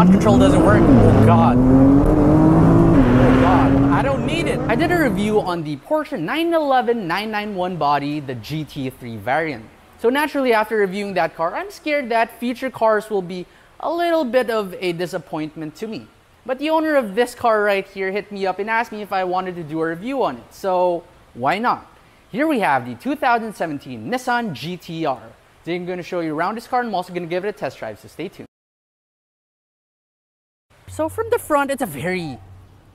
launch control doesn't work. Oh God. Oh God, I don't need it. I did a review on the Porsche 911 991 body, the GT3 variant. So naturally, after reviewing that car, I'm scared that future cars will be a little bit of a disappointment to me. But the owner of this car right here hit me up and asked me if I wanted to do a review on it. So why not? Here we have the 2017 Nissan GT-R. Today I'm going to show you around this car and I'm also going to give it a test drive, so stay tuned. So from the front, it's a very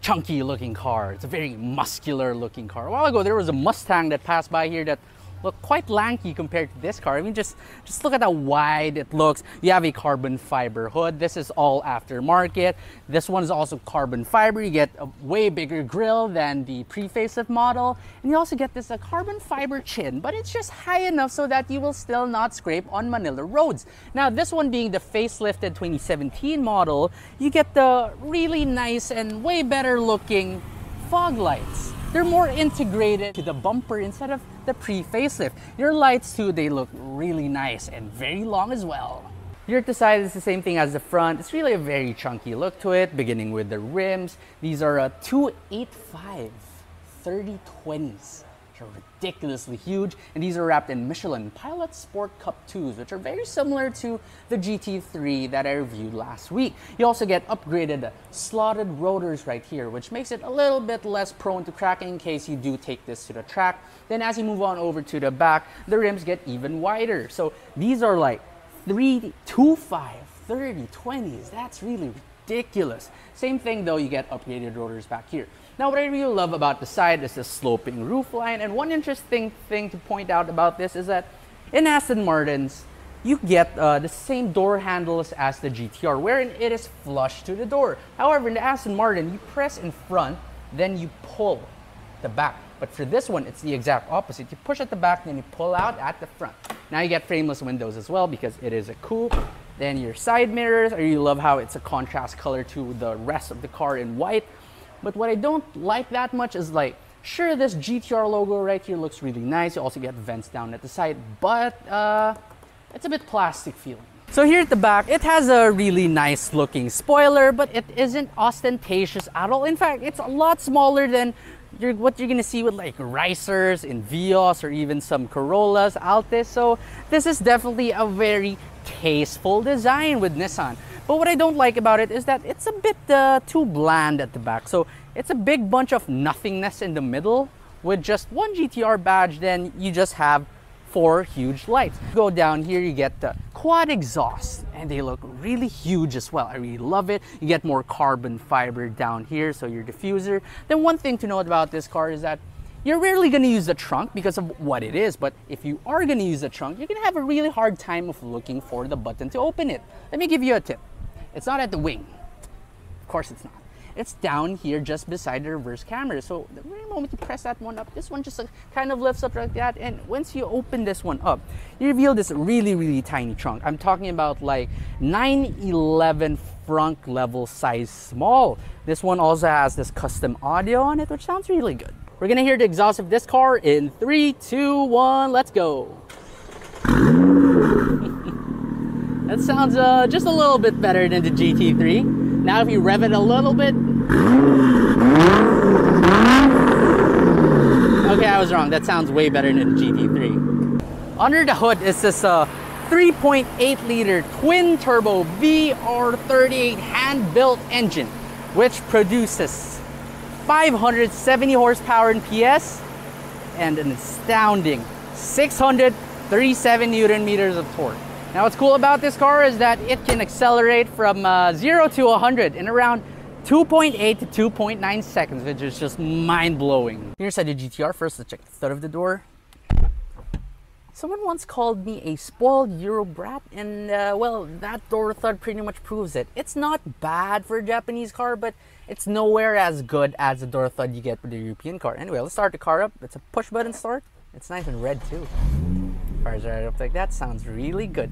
chunky looking car. It's a very muscular looking car. A while ago, there was a Mustang that passed by here that looked quite lanky compared to this car. I mean, just look at how wide it looks. You have a carbon fiber hood. This is all aftermarket. This one is also carbon fiber. You get a way bigger grille than the pre-facelift model. And you also get this carbon fiber chin, but it's just high enough so that you will still not scrape on Manila roads. Now, this one being the facelifted 2017 model, you get the really nice and way better looking fog lights. They're more integrated to the bumper instead of the pre-facelift. Your lights too, they look really nice and very long as well. Here at the side, it's the same thing as the front. It's really a very chunky look to it, beginning with the rims. These are 285 3020s. Which are ridiculously huge, and these are wrapped in Michelin Pilot Sport Cup 2s, which are very similar to the GT3 that I reviewed last week. You also get upgraded slotted rotors right here, which makes it a little bit less prone to cracking in case you do take this to the track. Then as you move on over to the back, the rims get even wider. So these are like 325 3020s. That's really ridiculous. Same thing though, you get upgraded rotors back here. Now, what I really love about the side is the sloping roofline, and one interesting thing to point out about this is that in Aston Martins, you get the same door handles as the GT-R, wherein it is flush to the door. However, in the Aston Martin, you press in front, then you pull the back. But for this one, it's the exact opposite. You push at the back, then you pull out at the front. Now you get frameless windows as well because it is a coupe. Then your side mirrors, or you love how it's a contrast color to the rest of the car in white. But what I don't like that much is, like, sure, this GT-R logo right here looks really nice. You also get vents down at the side, but it's a bit plastic feeling. So here at the back, it has a really nice looking spoiler, but it isn't ostentatious at all. In fact, it's a lot smaller than what you're gonna see with like Racers in Vios or even some Corollas, Altis. So this is definitely a very tasteful design with Nissan. But what I don't like about it is that it's a bit too bland at the back. So it's a big bunch of nothingness in the middle with just one GT-R badge. Then you just have 4 huge lights. Go down here, you get the quad exhaust, and they look really huge as well. I really love it. You get more carbon fiber down here, so your diffuser. Then one thing to note about this car is that you're rarely going to use the trunk because of what it is, but if you are going to use the trunk, you're going to have a really hard time of looking for the button to open it. Let me give you a tip. It's not at the wing. Of course it's not. It's down here just beside the reverse camera. So the very moment you press that one up, this one just kind of lifts up like that. And once you open this one up, you reveal this really, really tiny trunk. I'm talking about like 911 front level size small. This one also has this custom audio on it, which sounds really good. We're gonna hear the exhaust of this car in 3, 2, 1, let's go. That sounds just a little bit better than the GT3. Now if you rev it a little bit. Okay, I was wrong. That sounds way better than the GT3. Under the hood is this 3.8 liter twin turbo VR38 hand-built engine, which produces 570 horsepower in PS and an astounding 637 Newton meters of torque. Now what's cool about this car is that it can accelerate from 0 to 100 in around 2.8 to 2.9 seconds, which is just mind-blowing. Here's the GT-R. First, let's check the third of the door. Someone once called me a spoiled Euro brat, and well, that door thud pretty much proves it. It's not bad for a Japanese car, but it's nowhere as good as the door thud you get with the European car. Anyway, let's start the car up. It's a push-button start. It's nice and red too. Fires right up like that. Sounds really good.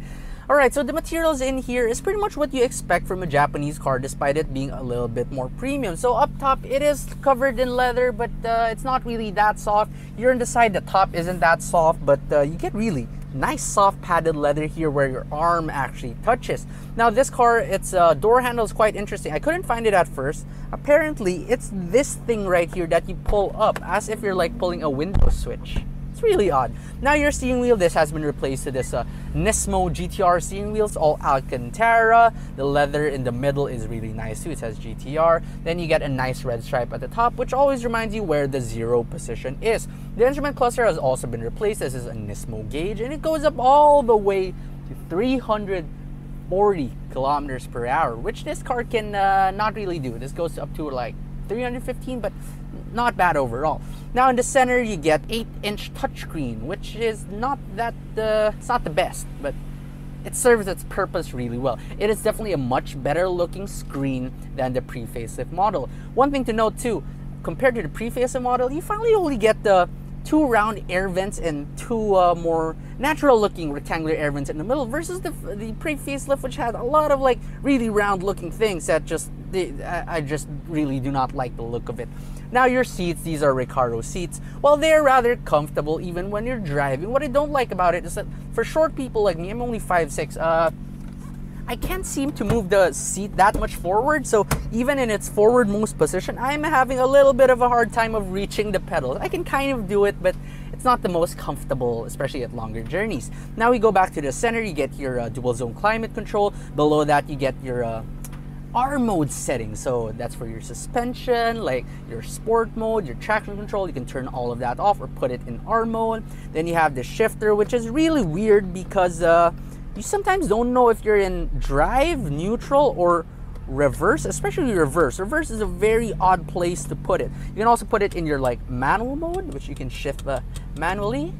Alright, so the materials in here is pretty much what you expect from a Japanese car, despite it being a little bit more premium. So up top, it is covered in leather, but it's not really that soft. Here on the side, the top isn't that soft, but you get really nice soft padded leather here where your arm actually touches. Now this car, its door handle is quite interesting. I couldn't find it at first. Apparently, it's this thing right here that you pull up as if you're like pulling a window switch. It's really odd. Now your steering wheel, this has been replaced to this Nismo GT-R steering wheels, all Alcantara. The leather in the middle is really nice too. It says GT-R. Then you get a nice red stripe at the top, which always reminds you where the 0 position is. The instrument cluster has also been replaced. This is a Nismo gauge, and it goes up all the way to 340 kilometers per hour, which this car can not really do. This goes up to like 315, but not bad overall. Now in the center you get 8-inch touchscreen, which is not that it's not the best, but it serves its purpose really well. It is definitely a much better looking screen than the pre-facelift model. One thing to note too, compared to the pre-facelift model, you finally only get the 2 round air vents and 2 more natural looking rectangular air vents in the middle, versus the pre-facelift, which had a lot of like really round looking things that I just really do not like the look of it. Now your seats, these are Recaro seats. Well, they're rather comfortable even when you're driving. What I don't like about it is that for short people like me, I'm only 5'6", I can't seem to move the seat that much forward. So even in its forward-most position, I'm having a little bit of a hard time of reaching the pedals. I can kind of do it, but it's not the most comfortable, especially at longer journeys. Now we go back to the center, you get your dual zone climate control. Below that, you get your R mode settings. So that's for your suspension, like your sport mode, your traction control. You can turn all of that off or put it in R mode. Then you have the shifter, which is really weird because you sometimes don't know if you're in drive, neutral, or reverse, especially reverse. Reverse is a very odd place to put it. You can also put it in your like manual mode, which you can shift manually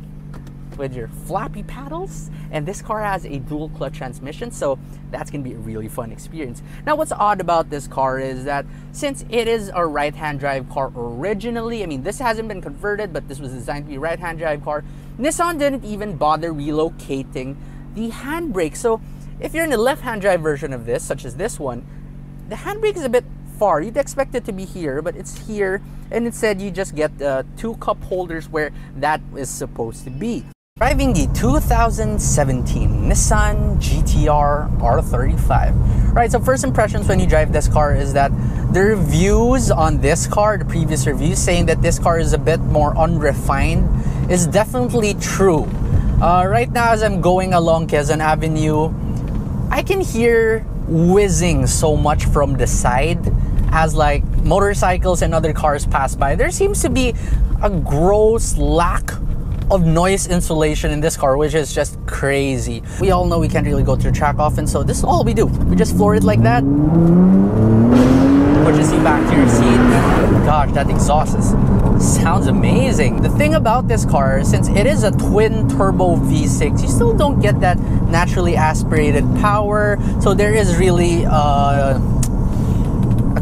with your flappy paddles. And this car has a dual clutch transmission, so that's gonna be a really fun experience. Now what's odd about this car is that since it is a right-hand drive car originally, I mean this hasn't been converted, but this was designed to be a right-hand drive car, Nissan didn't even bother relocating the handbrake. So if you're in the left-hand drive version of this, such as this one, the handbrake is a bit far. You'd expect it to be here, but it's here, and instead you just get 2 cup holders where that is supposed to be. Driving the 2017 Nissan GT-R R35. Right, so first impressions when you drive this car is that the reviews on this car, the previous reviews saying that this car is a bit more unrefined, is definitely true. Right now as I'm going along Quezon Avenue, I can hear whizzing so much from the side as like motorcycles and other cars pass by. There seems to be a gross lack of noise insulation in this car, which is just crazy. We all know we can't really go to the track often, so this is all we do. We just floor it like that, put your seat back to your seat, and gosh, that exhaust sounds amazing. The thing about this car, since it is a twin turbo V6, you still don't get that naturally aspirated power, so there is really a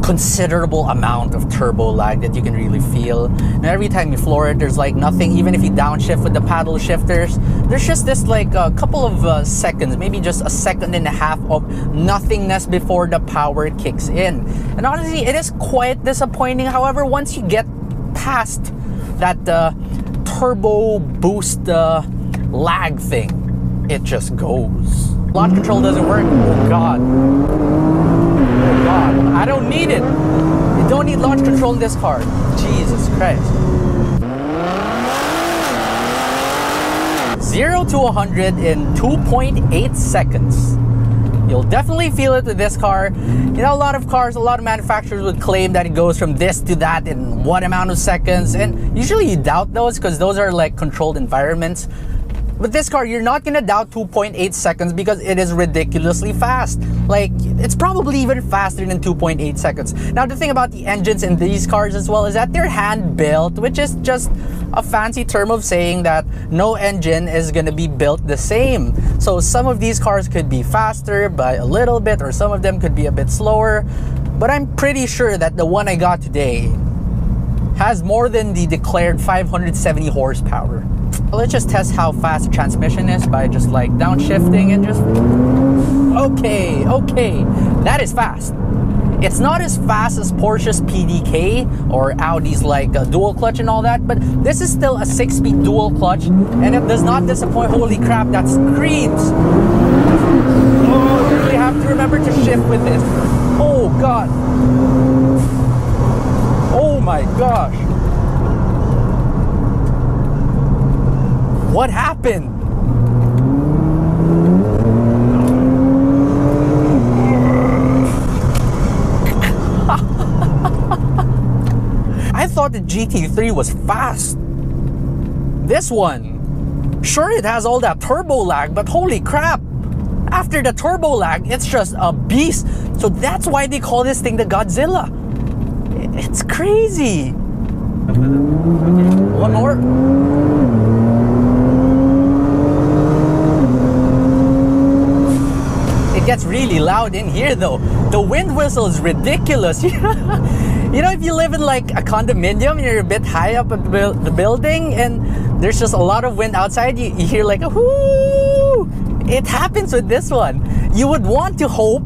considerable amount of turbo lag that you can really feel. And every time you floor it, there's like nothing. Even if you downshift with the paddle shifters, there's just this like a couple of seconds, maybe just a second and a half of nothingness before the power kicks in. And honestly, it is quite disappointing. However, once you get past that turbo boost lag thing, it just goes. Launch control doesn't work. Oh god. Oh god, I don't need it. You don't need launch control in this car. Jesus Christ. 0 to 100 in 2.8 seconds. You'll definitely feel it with this car. You know, a lot of cars, a lot of manufacturers would claim that it goes from this to that in one amount of seconds. And usually you doubt those because those are like controlled environments. With this car, you're not gonna doubt 2.8 seconds because it is ridiculously fast. Like, it's probably even faster than 2.8 seconds. Now, the thing about the engines in these cars as well is that they're hand-built, which is just a fancy term of saying that no engine is gonna be built the same. So some of these cars could be faster by a little bit, or some of them could be a bit slower. But I'm pretty sure that the one I got today has more than the declared 570 horsepower. Let's just test how fast the transmission is by just like downshifting and just... Okay, that is fast. It's not as fast as Porsche's PDK or Audi's like dual clutch and all that, but this is still a 6-speed dual clutch, and it does not disappoint. Holy crap, that screams! Oh, you really have to remember to shift with this. Oh god! Oh my gosh! What happened? I thought the GT3 was fast. This one, sure, it has all that turbo lag, but holy crap, after the turbo lag, it's just a beast. So that's why they call this thing the Godzilla. It's crazy. One more. It gets really loud in here though. The wind whistle is ridiculous. You know, if you live in like a condominium, you're a bit high up at the building and there's just a lot of wind outside, you hear like a whoo! It happens with this one. You would want to hope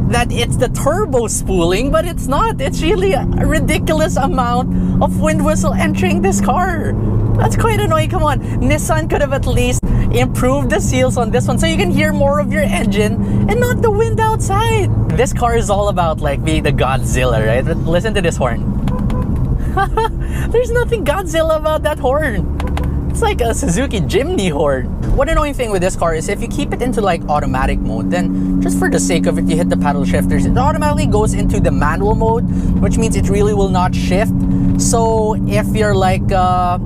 that it's the turbo spooling, but it's not. It's really a ridiculous amount of wind whistle entering this car. That's quite annoying. Come on, Nissan could have at least improved the seals on this one so you can hear more of your engine and not the wind outside. This car is all about like being the Godzilla, right? But listen to this horn. There's nothing Godzilla about that horn. It's like a Suzuki Jimny horn. One annoying thing with this car is if you keep it into like automatic mode, then just for the sake of it, you hit the paddle shifters, it automatically goes into the manual mode, which means it really will not shift. So if you're like,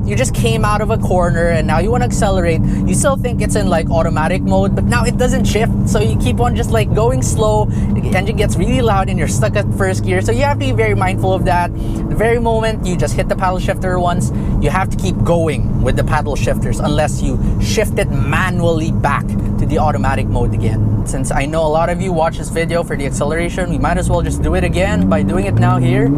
you just came out of a corner and now you want to accelerate, you still think it's in like automatic mode, but now it doesn't shift. So you keep on just like going slow, the engine gets really loud and you're stuck at first gear. So you have to be very mindful of that. The very moment you just hit the paddle shifter once, you have to keep going with the paddle shifters unless you shift it manually back to the automatic mode again. Since I know a lot of you watch this video for the acceleration, we might as well just do it again by doing it now here.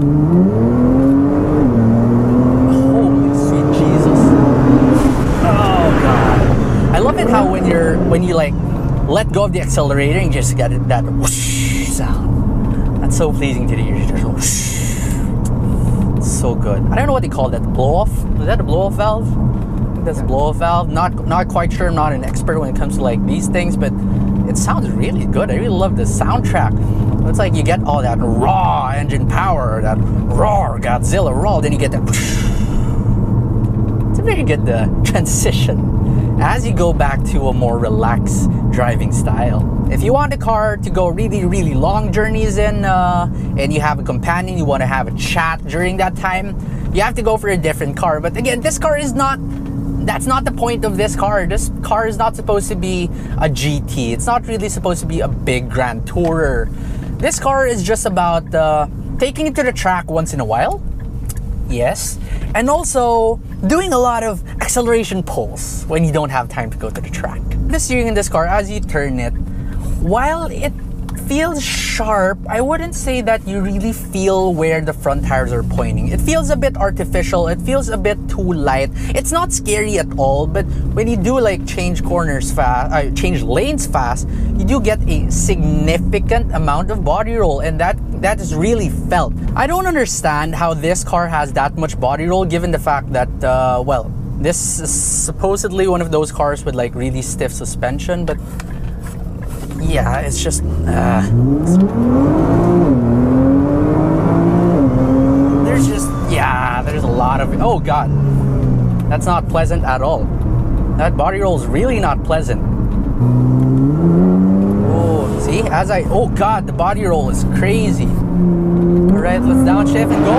I love it how when you like let go of the accelerator and you just get that whoosh sound. That's so pleasing to the ears. Just whoosh. It's so good. I don't know what they call that. Blow off? Is that a blow off valve? I think that's a blow off valve. Not quite sure. I'm not an expert when it comes to like these things, but it sounds really good. I really love the soundtrack. It's like you get all that raw engine power, that raw Godzilla roar, then you get that whoosh. It's a very good transition as you go back to a more relaxed driving style. If you want a car to go really, really long journeys in, and you have a companion, you want to have a chat during that time, you have to go for a different car. But again, this car is not, that's not the point of this car. This car is not supposed to be a GT. It's not really supposed to be a big grand tourer. This car is just about taking it to the track once in a while. Yes, and also doing a lot of acceleration pulls when you don't have time to go to the track. The steering in this car, as you turn it, while it feels sharp, I wouldn't say that you really feel where the front tires are pointing. It feels a bit artificial. It feels a bit too light. It's not scary at all, but when you do like change corners fast, change lanes fast, you do get a significant amount of body roll, and that is really felt. I don't understand how this car has that much body roll, given the fact that, well, this is supposedly one of those cars with like really stiff suspension, but yeah, it's just there's a lot of, oh god, that's not pleasant at all. That body roll is really not pleasant. Oh, see, oh god, the body roll is crazy. All right, let's downshift and go.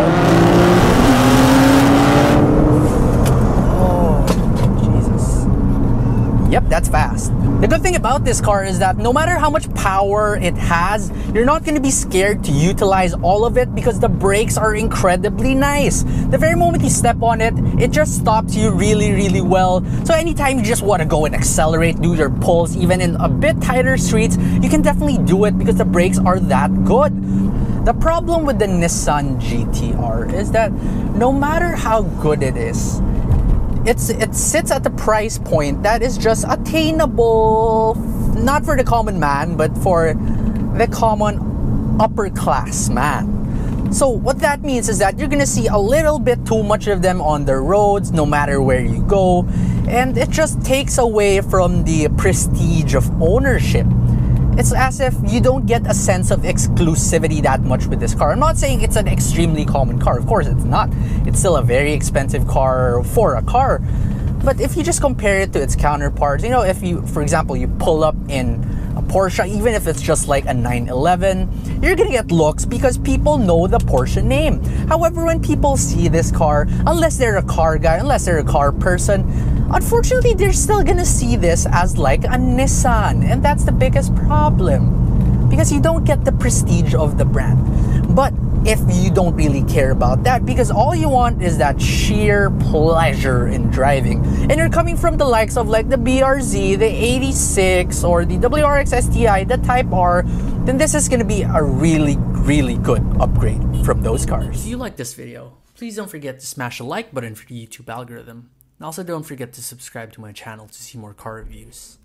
Yep, that's fast. The good thing about this car is that no matter how much power it has, you're not going to be scared to utilize all of it because the brakes are incredibly nice. The very moment you step on it, it just stops you really, really well. So anytime you just want to go and accelerate, do your pulls, even in a bit tighter streets, you can definitely do it because the brakes are that good. The problem with the Nissan GT-R is that no matter how good it is, it sits at the price point that is just attainable, not for the common man, but for the common upper class man. So what that means is that you're gonna see a little bit too much of them on the roads, no matter where you go, and it just takes away from the prestige of ownership. It's as if you don't get a sense of exclusivity that much with this car. I'm not saying it's an extremely common car. Of course it's not. It's still a very expensive car for a car. But if you just compare it to its counterparts, you know, if you, for example, you pull up in a Porsche, even if it's just like a 911, you're gonna get looks because people know the Porsche name. However, when people see this car, unless they're a car guy, unless they're a car person, unfortunately, they're still gonna see this as like a Nissan, and that's the biggest problem because you don't get the prestige of the brand. But if you don't really care about that, because all you want is that sheer pleasure in driving, and you're coming from the likes of like the BRZ, the 86, or the WRX STI, the Type R, then this is gonna be a really, really good upgrade from those cars. If you like this video, please don't forget to smash the like button for the YouTube algorithm. And also don't forget to subscribe to my channel to see more car reviews.